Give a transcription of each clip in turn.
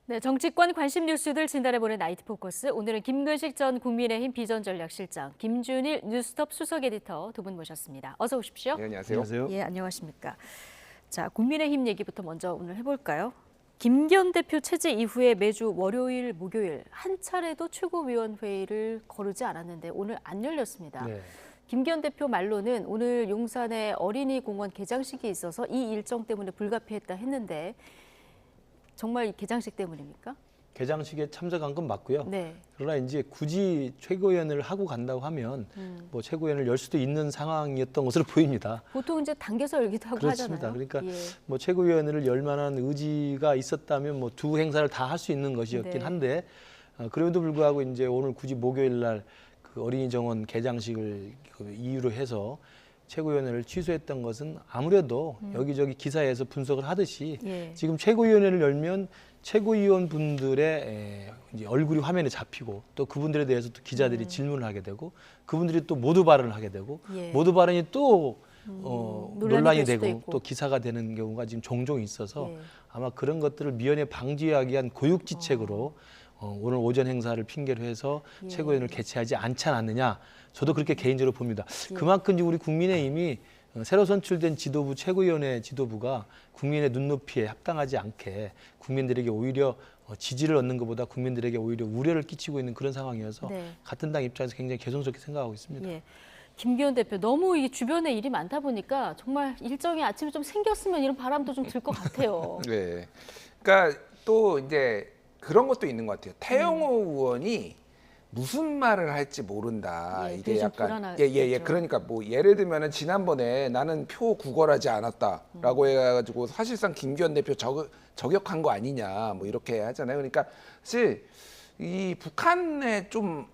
네, 정치권 관심 뉴스들 진단해보는 나이트 포커스. 오늘은 김근식 전 국민의힘 비전전략실장, 김준일 뉴스톱 수석 에디터 두 분 모셨습니다. 어서 오십시오. 네, 안녕하세요. 예, 안녕하십니까. 자, 국민의힘 얘기부터 먼저 오늘 해볼까요? 김기현 대표 체제 이후에 매주 월요일, 목요일 한 차례도 최고위원회의를 거르지 않았는데 오늘 안 열렸습니다. 네. 김기현 대표 말로는 오늘 용산에 어린이공원 개장식이 있어서 이 일정 때문에 불가피했다 했는데 정말 개장식 때문입니까? 개장식에 참석한 건 맞고요. 네. 그러나 이제 굳이 최고위원을 하고 간다고 하면 뭐 최고위원을 열 수도 있는 상황이었던 것으로 보입니다. 보통 이제 당겨서 열기도 하고 그렇습니다. 하잖아요. 그러니까 예. 뭐 최고위원을 열 만한 의지가 있었다면 뭐 두 행사를 다 할 수 있는 것이었긴 네. 한데 그럼에도 불구하고 이제 오늘 굳이 목요일 날 그 어린이 정원 개장식을 그 이유로 해서 최고위원회를 취소했던 것은 아무래도 여기저기 기사에서 분석을 하듯이 예. 지금 최고위원회를 열면 최고위원 분들의 이제 얼굴이 화면에 잡히고 또 그분들에 대해서 또 기자들이 질문을 하게 되고 그분들이 또 모두 발언을 하게 되고 예. 모두 발언이 또 논란이 될 수도 되고 있고. 또 기사가 되는 경우가 지금 종종 있어서 예. 아마 그런 것들을 미연에 방지하기 위한 고육지책으로 오늘 오전 행사를 핑계로 해서 예. 최고위원을 개최하지 않지 않았느냐. 저도 그렇게 개인적으로 봅니다. 그만큼 이제 우리 국민의힘이 새로 선출된 지도부 최고위원회 지도부가 국민의 눈높이에 합당하지 않게 국민들에게 오히려 지지를 얻는 것보다 국민들에게 오히려 우려를 끼치고 있는 그런 상황이어서 네. 같은 당 입장에서 굉장히 개성스럽게 생각하고 있습니다. 예. 김기현 대표 너무 이 주변에 일이 많다 보니까 정말 일정이 아침에 좀 생겼으면 이런 바람도 좀 들 것 같아요. 네. 그러니까 또 이제 그런 것도 있는 것 같아요. 태영호 의원이 무슨 말을 할지 모른다. 예, 이게 그게 좀 약간 불안하겠죠. 그러니까 뭐 예를 들면은 지난번에 나는 표 구걸하지 않았다라고 해가지고 사실상 김기현 대표 저격한 거 아니냐 뭐 이렇게 하잖아요. 그러니까 사실 이 북한에 좀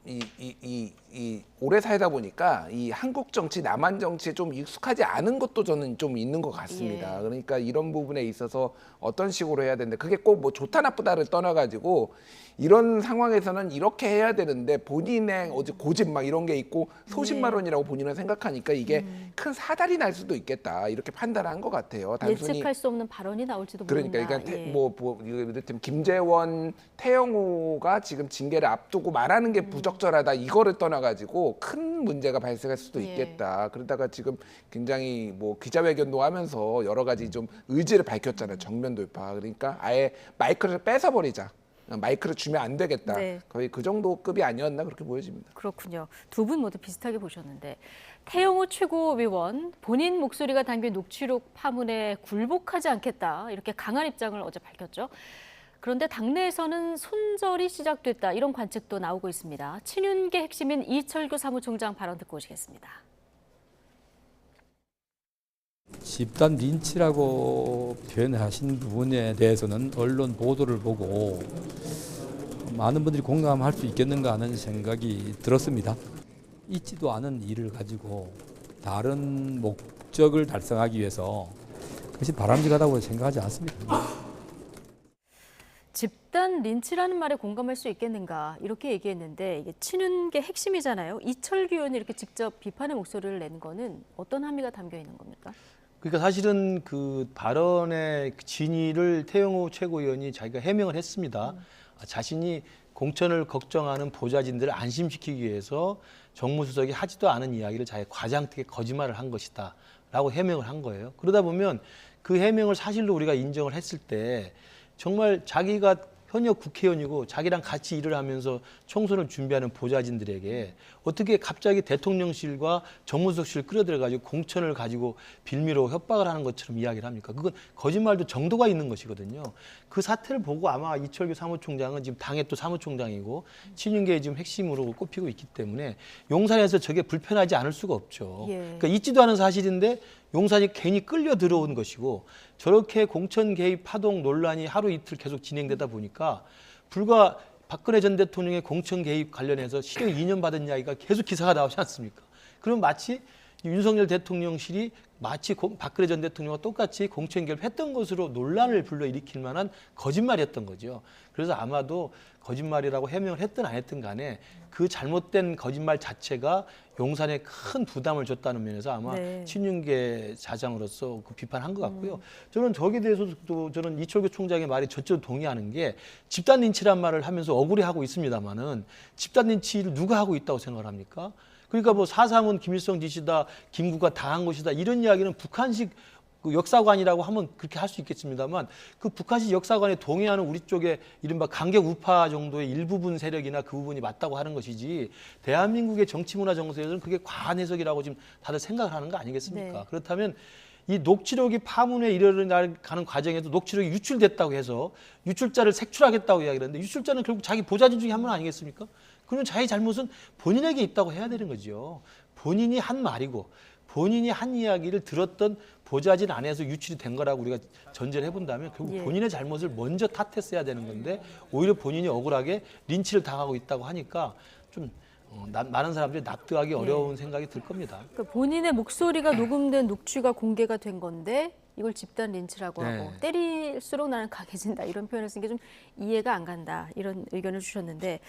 오래 살다 보니까 이 한국 정치, 남한 정치에 좀 익숙하지 않은 것도 저는 좀 있는 것 같습니다. 예. 그러니까 이런 부분에 있어서 어떤 식으로 해야 되는데 그게 꼭 뭐 좋다 나쁘다를 떠나가지고 이런 상황에서는 이렇게 해야 되는데 본인의 어제 고집 막 이런 게 있고 소신발언이라고 본인은 생각하니까 이게 큰 사달이 날 수도 있겠다 이렇게 판단한 것 같아요. 단순히 예측할 수 없는 발언이 나올지도 그러니까 모른다. 그러니까 예. 이를테면 김재원, 태영호가 지금 징계를 앞두고 말하는 게 부적절하다 이거를 떠나가지고 큰 문제가 발생할 수도 예. 있겠다. 그러다가 지금 굉장히 뭐 기자회견도 하면서 여러 가지 좀 의지를 밝혔잖아요. 정면 돌파. 그러니까 아예 마이크를 뺏어버리자. 마이크를 주면 안 되겠다. 네. 거의 그 정도 급이 아니었나 그렇게 보여집니다. 그렇군요. 두 분 모두 비슷하게 보셨는데 태영호 최고위원 본인 목소리가 담긴 녹취록 파문에 굴복하지 않겠다 이렇게 강한 입장을 어제 밝혔죠. 그런데 당내에서는 손절이 시작됐다 이런 관측도 나오고 있습니다. 친윤계 핵심인 이철규 사무총장 발언 듣고 오시겠습니다. 집단 린치라고 표현하신 부분에 대해서는 언론 보도를 보고 많은 분들이 공감할 수 있겠는가 하는 생각이 들었습니다. 있지도 않은 일을 가지고 다른 목적을 달성하기 위해서 그것이 바람직하다고 생각하지 않습니다. 집단 린치라는 말에 공감할 수 있겠는가 이렇게 얘기했는데 이게 친윤계 핵심이잖아요. 이철규 의원이 이렇게 직접 비판의 목소리를 낸 거는 어떤 함의가 담겨 있는 겁니까? 그러니까 사실은 그 발언의 진위를 태영호 최고위원이 자기가 해명을 했습니다. 자신이 공천을 걱정하는 보좌진들을 안심시키기 위해서 정무수석이 하지도 않은 이야기를 자기 과장되게 거짓말을 한 것이다 라고 해명을 한 거예요. 그러다 보면 그 해명을 사실로 우리가 인정을 했을 때 정말 자기가 현역 국회의원이고 자기랑 같이 일을 하면서 총선을 준비하는 보좌진들에게 어떻게 갑자기 대통령실과 정무수석실을 끌어들여가지고 공천을 가지고 빌미로 협박을 하는 것처럼 이야기를 합니까? 그건 거짓말도 정도가 있는 것이거든요. 그 사태를 보고 아마 이철규 사무총장은 지금 당의 또 사무총장이고 친윤계의 지금 핵심으로 꼽히고 있기 때문에 용산에서 저게 불편하지 않을 수가 없죠. 예. 그러니까 있지도 않은 사실인데 용산이 괜히 끌려 들어온 것이고 저렇게 공천 개입 파동 논란이 하루 이틀 계속 진행되다 보니까 불과 박근혜 전 대통령의 공천 개입 관련해서 실형 2년 받은 이야기가 계속 기사가 나오지 않습니까? 그럼 마치 윤석열 대통령실이 마치 박근혜 전 대통령과 똑같이 공천 개입했던 것으로 논란을 불러일으킬 만한 거짓말이었던 거죠. 그래서 아마도 거짓말이라고 해명을 했든 안 했든 간에 그 잘못된 거짓말 자체가 용산에 큰 부담을 줬다는 면에서 아마 네. 친윤계 자장으로서 그 비판한 것 같고요. 저는 저기에 대해서도 저는 이철규 총장의 말이 전적으로 동의하는 게 집단 린치란 말을 하면서 억울해하고 있습니다만은 집단 린치를 누가 하고 있다고 생각을 합니까? 그러니까 뭐 4.3은 김일성 지시다, 김구가 당한 것이다 이런 이야기는 북한식 그 역사관이라고 하면 그렇게 할 수 있겠습니다만 그 북한식 역사관에 동의하는 우리 쪽에 이른바 강경 우파 정도의 일부분 세력이나 그 부분이 맞다고 하는 것이지 대한민국의 정치 문화 정서에서는 그게 과한 해석이라고 지금 다들 생각을 하는 거 아니겠습니까? 네. 그렇다면 이 녹취록이 파문에 이르러가는 과정에도 녹취록이 유출됐다고 해서 유출자를 색출하겠다고 이야기를 했는데 유출자는 결국 자기 보좌진 중에 한 분 아니겠습니까? 그러면 자기 잘못은 본인에게 있다고 해야 되는 거죠. 본인이 한 말이고 본인이 한 이야기를 들었던 보좌진 안에서 유출이 된 거라고 우리가 전제를 해본다면 결국 예. 본인의 잘못을 먼저 탓했어야 되는 건데 오히려 본인이 억울하게 린치를 당하고 있다고 하니까 좀 많은 사람들이 납득하기 어려운 생각이 들 겁니다. 그러니까 본인의 목소리가 녹음된 녹취가 공개가 된 건데 이걸 집단 린치라고 네. 하고 때릴수록 나는 강해진다 이런 표현을 쓴 게 좀 이해가 안 간다 이런 의견을 주셨는데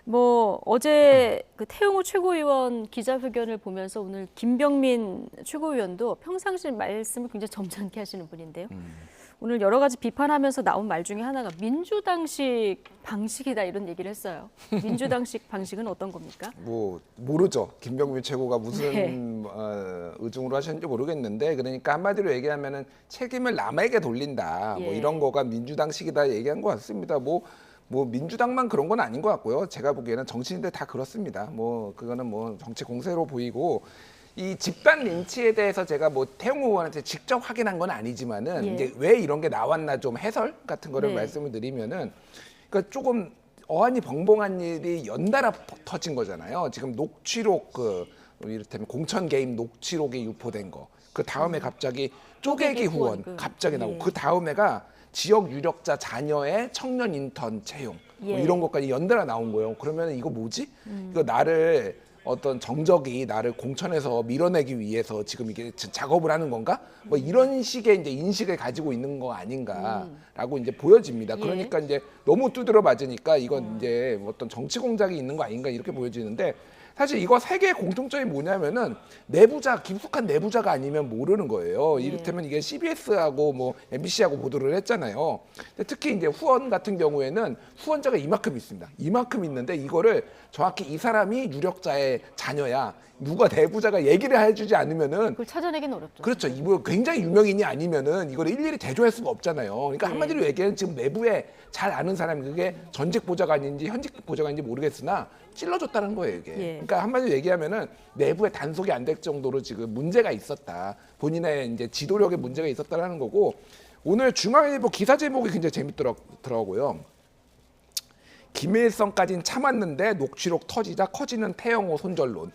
뭐 어제 그 태영호 최고위원 기자회견을 보면서 오늘 김병민 최고위원도 평상시 말씀을 굉장히 점잖게 하시는 분인데요. 오늘 여러 가지 비판하면서 나온 말 중에 하나가 민주당식 방식이다 이런 얘기를 했어요. 민주당식 방식은 어떤 겁니까? 뭐 모르죠. 김병민 최고가 무슨 네. 의중으로 하셨는지 모르겠는데 그러니까 한마디로 얘기하면은 책임을 남에게 돌린다. 뭐 예. 이런 거가 민주당식이다 얘기한 것 같습니다. 뭐 민주당만 그런 건 아닌 것 같고요. 제가 보기에는 정치인들 다 그렇습니다. 뭐 그거는 뭐 정치 공세로 보이고 이 집단 린치에 대해서 제가 뭐 태용호 의원한테 직접 확인한 건 아니지만은 예. 이제 왜 이런 게 나왔나 좀 해설 같은 거를 네. 말씀을 드리면은 그러니까 조금 어안이 벙벙한 일이 연달아 터진 거잖아요. 지금 녹취록 이를테면 공천 개입 녹취록이 유포된 거. 그 다음에 갑자기 쪼개기 후원 갑자기 나오고 예. 그 다음에가 지역 유력자 자녀의 청년 인턴 채용 뭐 예. 이런 것까지 연달아 나온 거예요. 그러면 이거 뭐지? 이거 나를 어떤 정적이 나를 공천에서 밀어내기 위해서 지금 이게 작업을 하는 건가? 뭐 이런 식의 이제 인식을 가지고 있는 거 아닌가라고 이제 보여집니다. 예. 그러니까 이제 너무 두드려 맞으니까 이건 이제 어떤 정치 공작이 있는 거 아닌가 이렇게 보여지는데 사실 이거 세 개의 공통점이 뭐냐면은 내부자 깊숙한 내부자가 아니면 모르는 거예요. 이를테면 이게 CBS하고 뭐 MBC하고 보도를 했잖아요. 근데 특히 이제 후원 같은 경우에는 후원자가 이만큼 있습니다. 이만큼 있는데 이거를 정확히 이 사람이 유력자의 자녀야. 누가 내부자가 얘기를 해주지 않으면은 그걸 찾아내기는 어렵죠. 그렇죠. 이거 굉장히 유명인이 아니면은 이걸 일일이 대조할 수가 없잖아요. 그러니까 네. 한마디로 얘기하면 지금 내부에 잘 아는 사람이 그게 전직 보좌관인지 현직 보좌관인지 모르겠으나 찔러줬다는 거예요, 이게. 예. 그러니까 한마디로 얘기하면은 내부에 단속이 안 될 정도로 지금 문제가 있었다. 본인의 이제 지도력에 문제가 있었다라는 거고 오늘 중앙일보 기사 제목이 굉장히 재밌더라고요. 김일성까지는 참았는데 녹취록 터지자 커지는 태영호 손절론.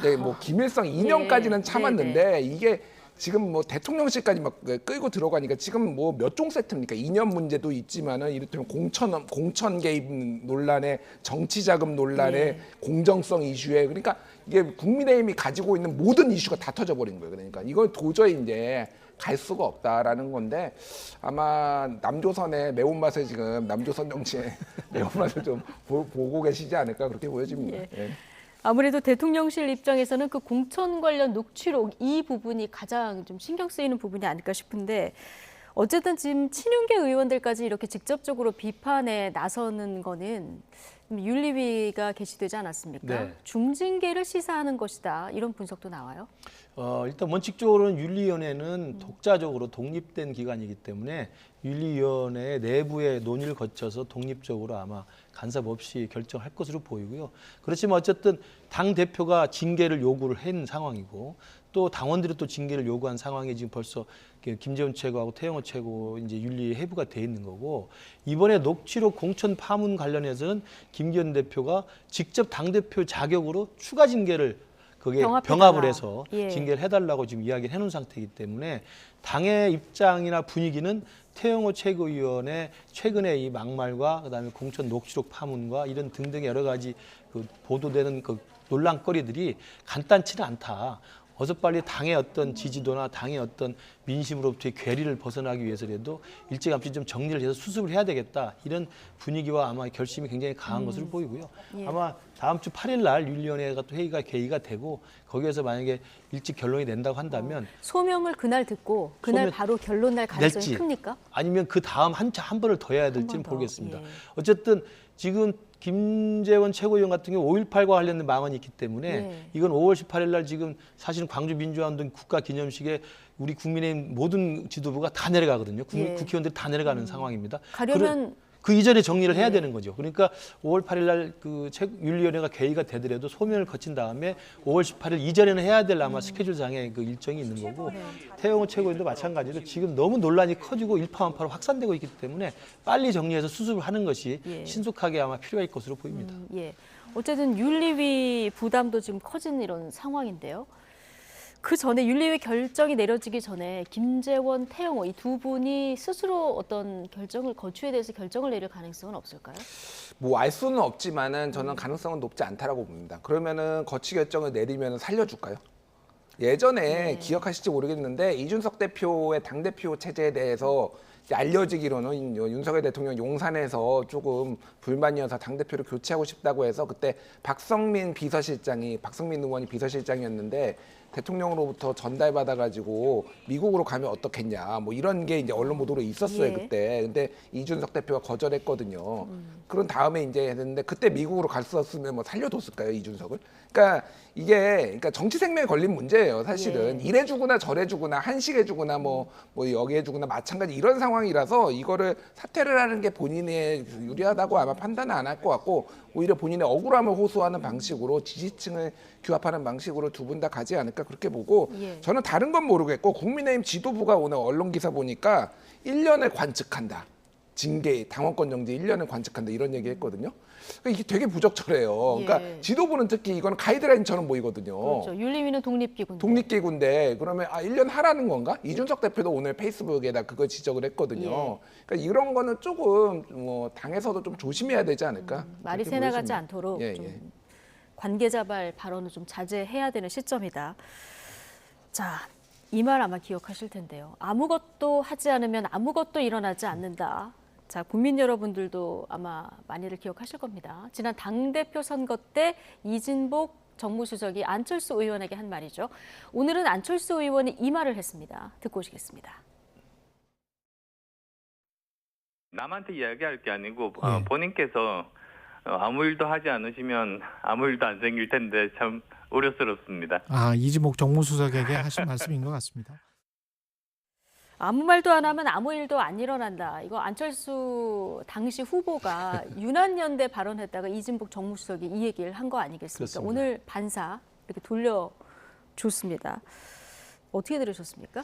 네, 뭐 김일성 인연까지는 예, 참았는데 이게 지금 뭐 대통령실까지 막 끌고 들어가니까 지금 뭐 몇 종 세트입니까? 인연 문제도 있지만은 이를테면 공천 개입 논란에 정치 자금 논란에 예. 공정성 이슈에 그러니까 이게 국민의힘이 가지고 있는 모든 이슈가 다 터져버린 거예요. 그러니까 이건 도저히 이제 갈 수가 없다라는 건데 아마 남조선의 매운맛을 지금 남조선 정치의 매운맛을 좀 보고 계시지 않을까 그렇게 보여집니다. 예. 예. 아무래도 대통령실 입장에서는 그 공천 관련 녹취록 이 부분이 가장 좀 신경 쓰이는 부분이 아닐까 싶은데 어쨌든 지금 친윤계 의원들까지 이렇게 직접적으로 비판에 나서는 거는 윤리위가 개시되지 않았습니까? 네. 중징계를 시사하는 것이다 이런 분석도 나와요. 일단 원칙적으로는 윤리위원회는 독자적으로 독립된 기관이기 때문에 윤리위원회 내부의 논의를 거쳐서 독립적으로 아마 간섭 없이 결정할 것으로 보이고요. 그렇지만 어쨌든 당 대표가 징계를 요구를 한 상황이고 또 당원들이 또 징계를 요구한 상황이 지금 벌써 김재원 최고하고 태영호 최고 이제 윤리 해부가 돼 있는 거고 이번에 녹취록 공천 파문 관련해서는 김기현 대표가 직접 당 대표 자격으로 추가 징계를 그게 병합을 해서 예. 징계를 해달라고 지금 이야기를 해놓은 상태이기 때문에 당의 입장이나 분위기는 태영호 최고위원의 최근에 이 막말과 그다음에 공천 녹취록 파문과 이런 등등의 여러 가지 그 보도되는 그 논란거리들이 간단치는 않다. 어서 빨리 당의 어떤 지지도나 당의 어떤 민심으로부터의 괴리를 벗어나기 위해서라도 일찌감치 좀 정리를 해서 수습을 해야 되겠다. 이런 분위기와 아마 결심이 굉장히 강한 것으로 보이고요. 예. 아마 다음 주 8일 날 윤리위원회가 또 회의가 개의가 되고 거기에서 만약에 일찍 결론이 낸다고 한다면 소명을 그날 듣고 그날 소명 바로 결론 날 가능성이 낼지. 큽니까? 아니면 그 다음 한 번을 더 해야 될지는 더, 모르겠습니다. 예. 어쨌든 지금 김재원 최고위원 같은 경우 5.18과 관련된 망언이 있기 때문에 예. 이건 5월 18일 날 지금 사실은 광주 민주화운동 국가기념식에 우리 국민의힘 모든 지도부가 다 내려가거든요. 예. 국회의원들이 다 내려가는 상황입니다. 가려면 그 이전에 정리를 해야 예. 되는 거죠. 그러니까 5월 8일 날 그 윤리위원회가 개의가 되더라도 소명을 거친 다음에 5월 18일 이전에는 해야 될 아마 스케줄상의 그 일정이 있는 거고 태영호 최고위원도 마찬가지로 지금 너무 논란이 커지고 일파만파로 확산되고 있기 때문에 빨리 정리해서 수습을 하는 것이 예. 신속하게 아마 필요할 것으로 보입니다. 예. 어쨌든 윤리위 부담도 지금 커진 이런 상황인데요. 그 전에 윤리위 결정이 내려지기 전에 김재원, 태영호 이 두 분이 스스로 어떤 결정을 거취에 대해서 결정을 내릴 가능성은 없을까요? 뭐 알 수는 없지만은 저는 가능성은 높지 않다라고 봅니다. 그러면은 거취 결정을 내리면 살려줄까요? 예전에 네. 기억하실지 모르겠는데 이준석 대표의 당대표 체제에 대해서 이제 알려지기로는 윤석열 대통령 용산에서 조금 불만이어서 당대표를 교체하고 싶다고 해서 그때 박성민 의원이 비서실장이었는데 대통령으로부터 전달받아가지고 미국으로 가면 어떻겠냐 뭐 이런 게 이제 언론 보도로 있었어요. 예. 그때. 근데 이준석 대표가 거절했거든요. 그런 다음에 이제 했는데 그때 미국으로 갔었으면 뭐 살려뒀을까요, 이준석을? 그러니까 이게 정치 생명에 걸린 문제예요, 사실은. 예. 이래 주거나 저래 주거나 한식에 주거나 뭐 여기에 주거나 마찬가지 이런 상황이라서 이거를 사퇴를 하는 게 본인의 유리하다고 아마 판단은 안 할 것 같고 오히려 본인의 억울함을 호소하는 방식으로 지지층을 규합하는 방식으로 두 분 다 가지 않을까 그렇게 보고 예. 저는 다른 건 모르겠고 국민의힘 지도부가 오늘 언론 기사 보니까 1년을 관측한다. 징계, 당원권 정지 1년을 관측한다 이런 얘기 했거든요. 그러니까 이게 되게 부적절해요. 예. 그러니까 지도부는 특히 이건 가이드라인처럼 보이거든요. 그렇죠. 윤리위는 독립기구인데. 독립기구인데 그러면 1년 하라는 건가? 이준석 대표도 오늘 페이스북에다 그걸 지적을 했거든요. 예. 그러니까 이런 거는 조금 뭐 당에서도 좀 조심해야 되지 않을까? 말이 그렇게 새나가지 보여집니다. 않도록 예, 좀 예. 관계자발 발언을 좀 자제해야 되는 시점이다. 자, 이 말 아마 기억하실 텐데요. 아무것도 하지 않으면 아무것도 일어나지 않는다. 자, 국민 여러분들도 아마 많이들 기억하실 겁니다. 지난 당대표 선거 때 이진복 정무수석이 안철수 의원에게 한 말이죠. 오늘은 안철수 의원이 이 말을 했습니다. 듣고 오시겠습니다. 남한테 이야기할 게 아니고 본인께서 아무 일도 하지 않으시면 아무 일도 안 생길 텐데 참 우려스럽습니다. 이진복 정무수석에게 하신 말씀인 것 같습니다. 아무 말도 안 하면 아무 일도 안 일어난다. 이거 안철수 당시 후보가 유난연대 발언했다가 이진복 정무수석이 이 얘기를 한 거 아니겠습니까? 그렇습니다. 오늘 반사 이렇게 돌려줬습니다. 어떻게 들으셨습니까?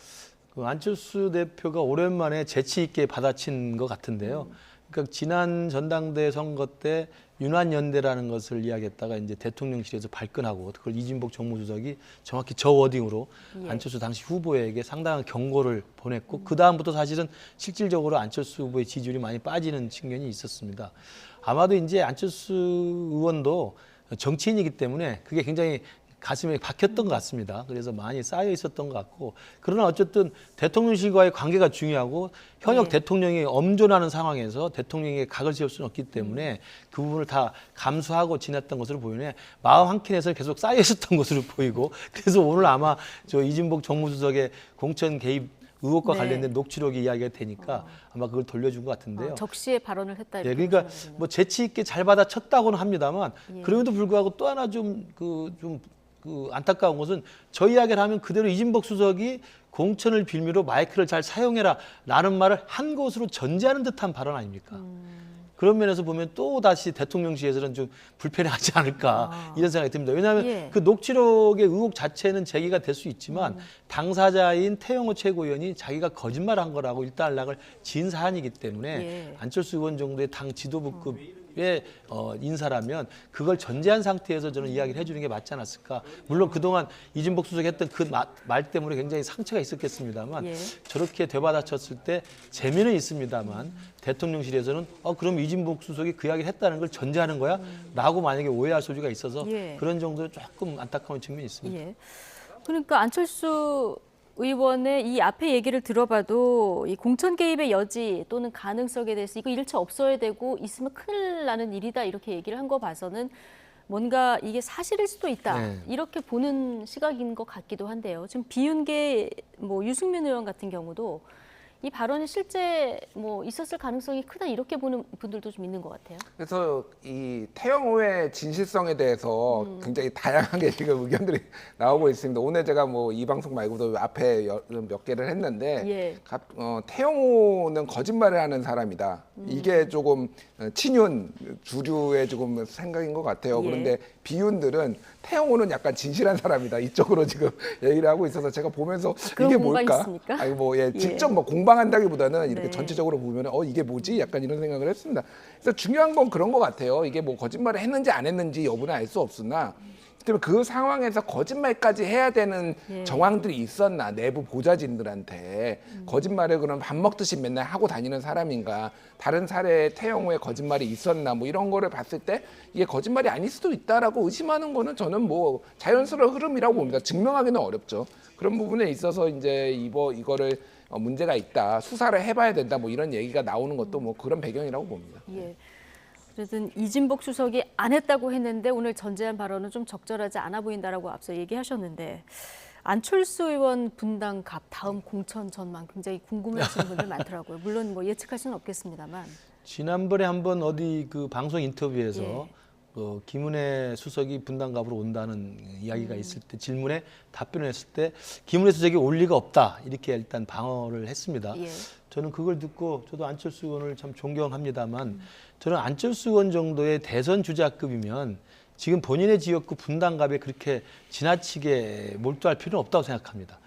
그 안철수 대표가 오랜만에 재치 있게 받아친 것 같은데요. 그러니까 지난 전당대 선거 때 윤환연대라는 것을 이야기했다가 이제 대통령실에서 발끈하고 그걸 이진복 정무수석이 정확히 저 워딩으로 예. 안철수 당시 후보에게 상당한 경고를 보냈고 그 다음부터 사실은 실질적으로 안철수 후보의 지지율이 많이 빠지는 측면이 있었습니다. 아마도 이제 안철수 의원도 정치인이기 때문에 그게 굉장히 가슴에 박혔던 것 같습니다. 그래서 많이 쌓여 있었던 것 같고 그러나 어쨌든 대통령실과의 관계가 중요하고 현역 네. 대통령이 엄존하는 상황에서 대통령에게 각을 세울 수는 없기 때문에 그 부분을 다 감수하고 지냈던 것으로 보이네 마음 한켠에서 계속 쌓여 있었던 것으로 보이고 그래서 오늘 아마 저 이진복 정무수석의 공천 개입 의혹과 네. 관련된 녹취록이 이야기가 되니까 아마 그걸 돌려준 것 같은데요. 적시에 발언을 했다. 네, 이렇게 그러니까 보시는 뭐 재치 있게 잘 받아쳤다고는 합니다만 예. 그럼에도 불구하고 또 하나 좀 안타까운 것은 저 이야기를 하면 그대로 이진복 수석이 공천을 빌미로 마이크를 잘 사용해라 라는 말을 한 것으로 전제하는 듯한 발언 아닙니까? 그런 면에서 보면 또 다시 대통령실에서는 좀 불편하지 않을까 이런 생각이 듭니다. 왜냐하면 예. 그 녹취록의 의혹 자체는 제기가 될 수 있지만 당사자인 태영호 최고위원이 자기가 거짓말한 거라고 일단락을 지은 사안이기 때문에 예. 안철수 의원 정도의 당 지도부급의 인사라면 그걸 전제한 상태에서 저는 이야기를 해주는 게 맞지 않았을까. 물론 그동안 이진복 수석이 했던 그 말 때문에 굉장히 상처가 있었겠습니다만 예. 저렇게 되받아쳤을 때 재미는 있습니다만 대통령실에서는 그럼 이진복 수석이 그 이야기를 했다는 걸 전제하는 거야? 라고 만약에 오해할 소지가 있어서 예. 그런 정도로 조금 안타까운 측면이 있습니다. 예. 그러니까 안철수 의원의 이 앞에 얘기를 들어봐도 이 공천 개입의 여지 또는 가능성에 대해서 이거 일체 없어야 되고 있으면 큰일 나는 일이다 이렇게 얘기를 한 거 봐서는 뭔가 이게 사실일 수도 있다 네. 이렇게 보는 시각인 것 같기도 한데요. 지금 비윤계 뭐 유승민 의원 같은 경우도 이 발언이 실제 뭐 있었을 가능성이 크다 이렇게 보는 분들도 좀 있는 것 같아요. 그래서 이 태영호의 진실성에 대해서 굉장히 다양하게 지금 의견들이 나오고 있습니다. 오늘 제가 뭐 이 방송 말고도 앞에 몇 개를 했는데 예. 태영호는 거짓말을 하는 사람이다. 이게 조금 친윤 주류의 조금 생각인 것 같아요. 예. 그런데 비윤들은 태영호는 약간 진실한 사람이다. 이쪽으로 지금 얘기를 하고 있어서 제가 보면서 그런 이게 공간이 뭘까? 있습니까? 아니 뭐 예. 직접 뭐 공방한다기보다는 이렇게 네. 전체적으로 보면 이게 뭐지? 약간 이런 생각을 했습니다. 그래서 중요한 건 그런 것 같아요. 이게 뭐 거짓말을 했는지 안 했는지 여부는 알 수 없으나 때문에 그 상황에서 거짓말까지 해야 되는 예. 정황들이 있었나 내부 보좌진들한테 거짓말을 그럼 밥 먹듯이 맨날 하고 다니는 사람인가 다른 사례의 태영호의 거짓말이 있었나 뭐 이런 거를 봤을 때 이게 거짓말이 아닐 수도 있다라고 의심하는 거는 저는 뭐 자연스러운 흐름이라고 봅니다. 증명하기는 어렵죠. 그런 부분에 있어서 이제 이거를 문제가 있다 수사를 해봐야 된다 뭐 이런 얘기가 나오는 것도 뭐 그런 배경이라고 봅니다. 예. 어쨌든 이진복 수석이 안 했다고 했는데 오늘 전제한 발언은 좀 적절하지 않아 보인다라고 앞서 얘기하셨는데 안철수 의원 분당 갑 다음 공천 전망 굉장히 궁금해하시는 분들 많더라고요. 물론 뭐 예측할 수는 없겠습니다만. 지난번에 한번 어디 그 방송 인터뷰에서 예. 김은혜 수석이 분당갑으로 온다는 이야기가 있을 때 질문에 답변을 했을 때 김은혜 수석이 올 리가 없다 이렇게 일단 방어를 했습니다. 예. 저는 그걸 듣고 저도 안철수 의원을 참 존경합니다만 저는 안철수 의원 정도의 대선 주자급이면 지금 본인의 지역구 분당갑에 그렇게 지나치게 몰두할 필요는 없다고 생각합니다.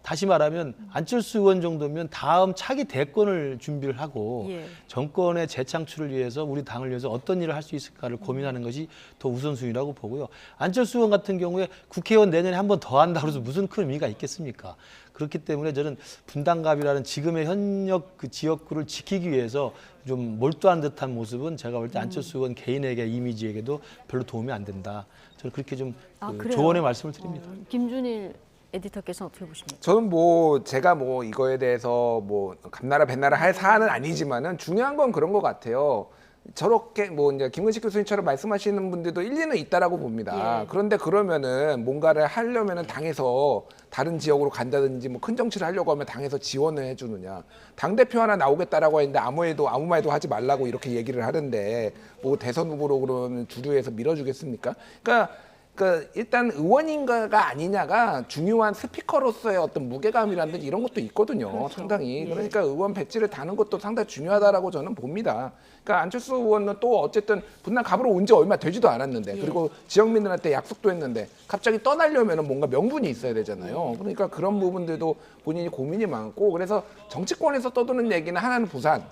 다시 말하면 안철수 의원 정도면 다음 차기 대권을 준비를 하고 예. 정권의 재창출을 위해서 우리 당을 위해서 어떤 일을 할 수 있을까를 고민하는 것이 더 우선순위라고 보고요. 안철수 의원 같은 경우에 국회의원 내년에 한 번 더 한다고 해서 무슨 큰 의미가 있겠습니까? 그렇기 때문에 저는 분당갑이라는 지금의 현역 그 지역구를 지키기 위해서 좀 몰두한 듯한 모습은 제가 볼 때 안철수 의원 개인에게 이미지에게도 별로 도움이 안 된다. 저는 그렇게 좀 그래요? 조언의 말씀을 드립니다. 김준일 에디터께서는 어떻게 보십니까? 저는 뭐 제가 뭐 이거에 대해서 뭐 감나라 뱃나라 할 사안은 아니지만은 중요한 건 그런 것 같아요. 저렇게 뭐 이제 김근식 교수님처럼 말씀하시는 분들도 일리는 있다라고 봅니다. 예. 그런데 그러면은 뭔가를 하려면은 당에서 다른 지역으로 간다든지 뭐 큰 정치를 하려고 하면 당에서 지원을 해주느냐. 당 대표 하나 나오겠다라고 했는데 아무 말도 하지 말라고 이렇게 얘기를 하는데 뭐 대선 후보로 그러면 주류에서 밀어주겠습니까? 그러니까 일단 의원인가가 아니냐가 중요한 스피커로서의 어떤 무게감이라든지 이런 것도 있거든요. 그렇죠. 상당히. 예. 그러니까 의원 배지를 다는 것도 상당히 중요하다라고 저는 봅니다. 그러니까 안철수 의원은 또 어쨌든 분당 갑으로 온 지 얼마 되지도 않았는데 예. 그리고 지역민들한테 약속도 했는데 갑자기 떠나려면 뭔가 명분이 있어야 되잖아요. 그러니까 그런 부분들도 본인이 고민이 많고 그래서 정치권에서 떠도는 얘기는 하나는 부산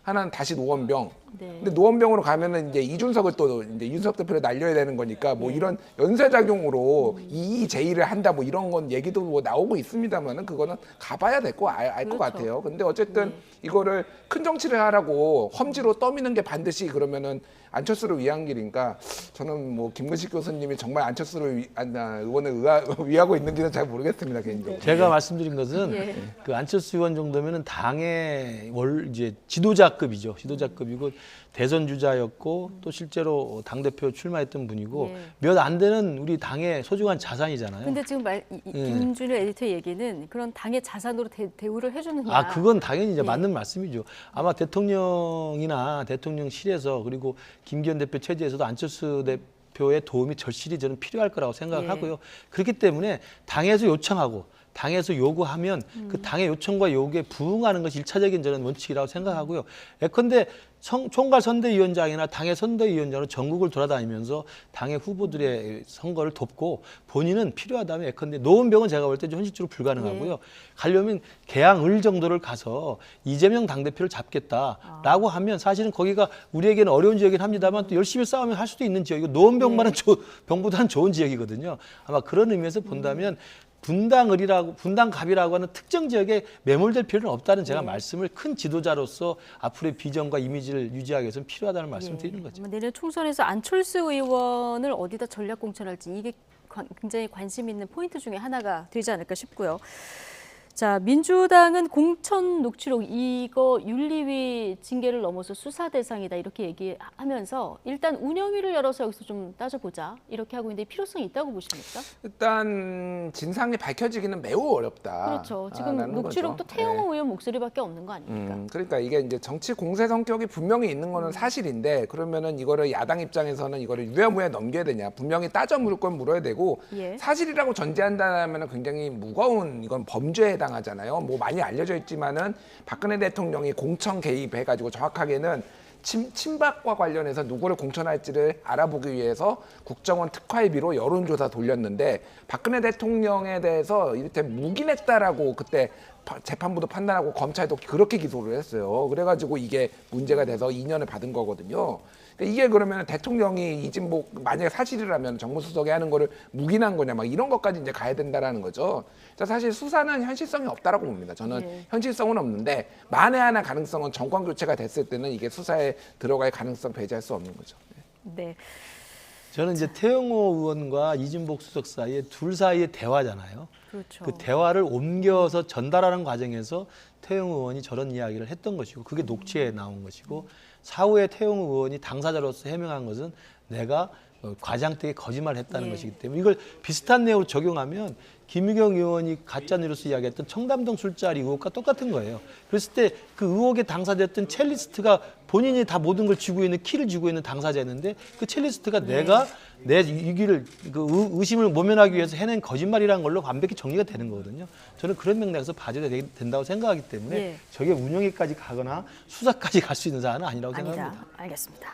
하나는 다시 노원병. 네. 근데 노원병으로 가면은 이제 이준석을 또 이제 윤석 대표를 날려야 되는 거니까 뭐 이런 연쇄작용으로 이의제의를 한다 뭐 이런 건 얘기도 뭐 나오고 있습니다만은 그거는 가봐야 될 거 알 것 그렇죠. 같아요. 근데 어쨌든 이거를 큰 정치를 하라고 험지로 떠미는 게 반드시 그러면은 안철수를 위한 길인가? 저는 뭐 김근식 교수님이 정말 안철수를 의원을 위하고 있는지는 잘 모르겠습니다 개인적으로. 제가 말씀드린 것은 예. 그 안철수 의원 정도면은 당의 이제 지도자급이죠. 지도자급이고 대선 주자였고 또 실제로 당 대표 출마했던 분이고 예. 몇 안 되는 우리 당의 소중한 자산이잖아요. 근데 지금 예. 김준일 에디터의 얘기는 그런 당의 자산으로 대우를 해주느냐. 아, 그건 당연히 이제 예. 맞는 말씀이죠. 아마 대통령이나 대통령실에서 그리고 김기현 대표 체제에서도 안철수 대표의 도움이 절실히 저는 필요할 거라고 생각을 예. 하고요. 그렇기 때문에 당에서 요청하고 당에서 요구하면 그 당의 요청과 요구에 부응하는 것이 일차적인 저는 원칙이라고 생각하고요. 예컨대 총괄 선대위원장이나 당의 선대위원장으로 전국을 돌아다니면서 당의 후보들의 선거를 돕고 본인은 필요하다면 예컨대 노원병은 제가 볼 때 현실적으로 불가능하고요. 가려면 개항을 정도를 가서 이재명 당대표를 잡겠다라고 하면 사실은 거기가 우리에게는 어려운 지역이긴 합니다만 또 열심히 싸우면 할 수도 있는 지역이고 노원병만은 병보다는 좋은 지역이거든요. 아마 그런 의미에서 본다면 분당갑이라고 하는 특정 지역에 매몰될 필요는 없다는 제가 말씀을 큰 지도자로서 앞으로의 비전과 이미지를 유지하기 위해서는 필요하다는 말씀을 드리는 거죠. 내년 총선에서 안철수 의원을 어디다 전략 공천할지 이게 굉장히 관심 있는 포인트 중에 하나가 되지 않을까 싶고요. 자, 민주당은 공천 녹취록 이거 윤리위 징계를 넘어서 수사 대상이다 이렇게 얘기하면서 일단 운영위를 열어서 여기서 좀 따져보자 이렇게 하고 있는데 필요성이 있다고 보십니까? 일단 진상이 밝혀지기는 매우 어렵다. 그렇죠. 지금 라는 녹취록도 거죠. 태영호 의원 목소리밖에 없는 거 아닙니까? 그러니까 이게 이제 정치 공세 성격이 분명히 있는 거는 사실인데 그러면은 이거를 야당 입장에서는 이거를 유야무야 넘겨야 되냐? 분명히 따져 물을 건 물어야 되고 예. 사실이라고 전제한다면은 굉장히 무거운 이건 범죄에 해당하잖아요. 뭐 많이 알려져 있지만은 박근혜 대통령이 공천 개입해가지고 정확하게는 친박과 관련해서 누구를 공천할지를 알아보기 위해서 국정원 특활비로 여론조사 돌렸는데 박근혜 대통령에 대해서 이를테면 묵인했다라고 그때 재판부도 판단하고 검찰도 그렇게 기소를 했어요. 그래가지고 이게 문제가 돼서 2년을 받은 거거든요. 이게 그러면 대통령이 이진복 만약에 사실이라면 정무수석이 하는 거를 묵인한 거냐 막 이런 것까지 이제 가야 된다라는 거죠. 사실 수사는 현실성이 없다라고 봅니다. 저는 예. 현실성은 없는데 만에 하나 가능성은 정권 교체가 됐을 때는 이게 수사에 들어갈 가능성 배제할 수 없는 거죠. 네. 저는 이제 태영호 의원과 이진복 수석 사이에 둘 사이의 대화잖아요. 그렇죠. 그 대화를 옮겨서 전달하는 과정에서 태영호 의원이 저런 이야기를 했던 것이고 그게 녹취에 나온 것이고 사후에 태영호 의원이 당사자로서 해명한 것은 내가 과장되게 거짓말했다는 예. 것이기 때문에 이걸 비슷한 내용으로 적용하면 김유경 의원이 가짜뉴스 이야기했던 청담동 술자리 의혹과 똑같은 거예요. 그랬을 때 그 의혹에 당사자였던 첼리스트가 본인이 다 모든 걸 쥐고 있는 키를 쥐고 있는 당사자였는데 그 첼리스트가 내가 내 이기를 그 의심을 모면하기 위해서 해낸 거짓말이라는 걸로 완벽히 정리가 되는 거거든요. 저는 그런 맥락에서 봐줘야 된다고 생각하기 때문에 예. 저게 운영에까지 가거나 수사까지 갈 수 있는 사안은 아니라고 아니다. 생각합니다. 알겠습니다.